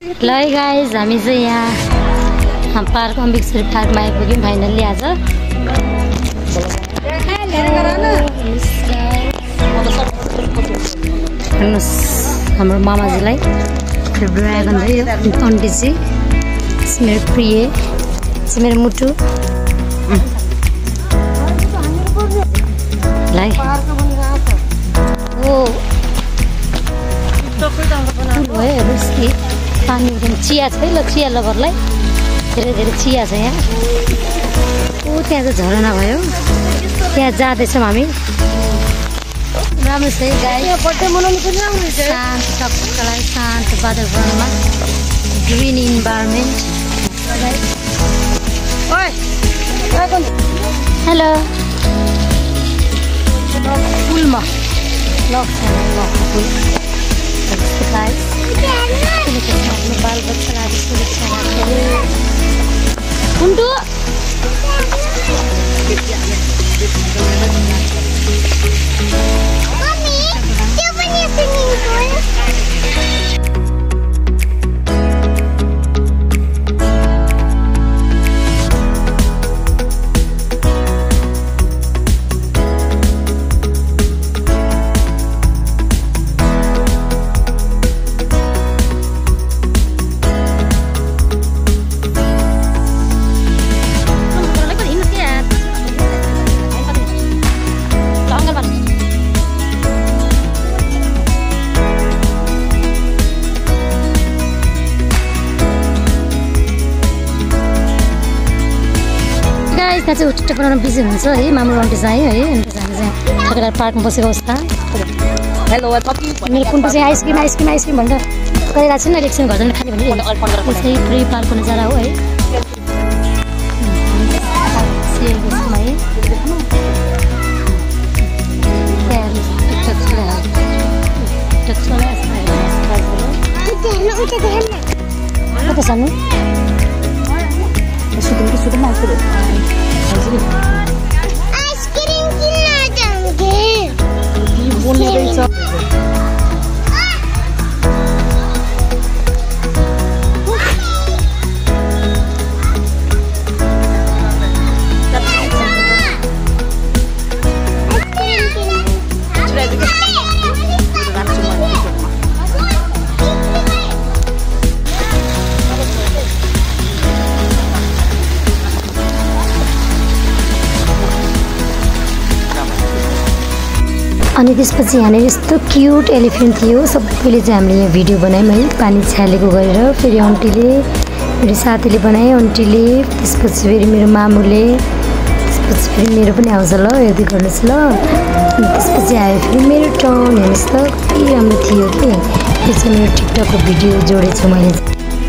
ल गाइज हामी चाहिँ यहाँ पार्क अम्बिकेश्वरी पार्कमा आइपुग्यौँ फाइनल्ली आज। हेर्नुहोस् हाम्रो मामाजीलाई ड्रागन भयो आन्टी चाहिँ मेरो प्रिय मेरो मुटु लाई भयो हेर्नुहोस् पानी चिया छ है। ल चिया लभरलाई धेरै चिया छ यहाँ। त्यहाँ चाहिँ झरना भयो त्यहाँ जाँदैछौँ हामी। राम्रो छ है गाई शान्त सबैलाई शान्त वातावरणमा ग्रिन इन्भाइरोमेन्ट। हेलो फुलमा फुल बाल बच्चालाई सुरक्षा कुन्टु त्यहाँ चाहिँ टिकटक बनाउन बिजी हुन्छ है मामु आन्टी चाहिँ है। अन्त हामी चाहिँ ठेकेदार पार्कमा बसेको अवस्था। हेलो मेरो कुन्टु चाहिँ आइसक्रिम भनेर गरिरहेको छ नि एकछिन घर जान खाने भने चाहिँ फ्री पार्कको नजारा हो है। कता सानो आइसक्रिम किन्न जान्थे बोल्ने रहेछ। अनि त्यसपछि यहाँनिर यस्तो क्युट एलिफेन्ट थियो। सबैले चाहिँ हामीले यहाँ भिडियो बनायौँ है पानी छ्यालेको गरेर। फेरि आन्टीले मेरो साथीले बनाए आन्टीले त्यसपछि फेरि मेरो मामुले त्यसपछि फेरि मेरो पनि आउँछ ल यदि गर्नुहोस् ल। अनि त्यसपछि आयो फेरि मेरो टर्न। हेर्नुहोस् त कति राम्रो थियो कि यो चाहिँ मेरो टिकटकको भिडियो जोडेछु मैले।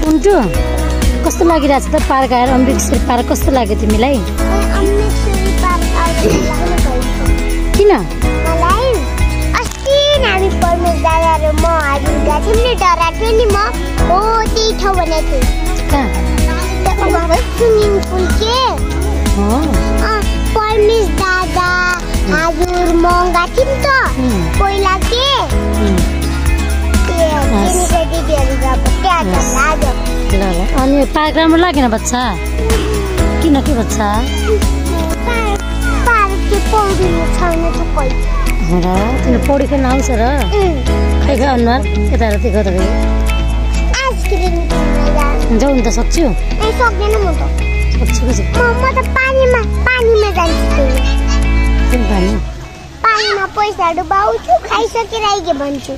कुन्टु कस्तो लागिरहेको छ त पार्क आएर अम्बिकेश्वरी पार्क कस्तो लाग्यो तिमीलाई? किन हामी परमेश दादा र म हजुर गएको थियौँ नि डराएको नि म हो त्यही ठाउँ भनेको थिएँ स्विमिङ पुल के परमेश दादा हजुर म गएको थियौँ त पहिला के अनि पार्क राम्रो लागेन बच्चा? किन के बच्चा? र तिमीले पौडी खेल्न आउँछ र खै खै अनुहार यता र त्यही गर्दाखेरि जाउँ नि त सक्छु? सक्दैन म त सक्छु कि म त पानीमा जान्छु। पानीमा पैसा डुबाउँछु खाइसकेर आइके भन्छु।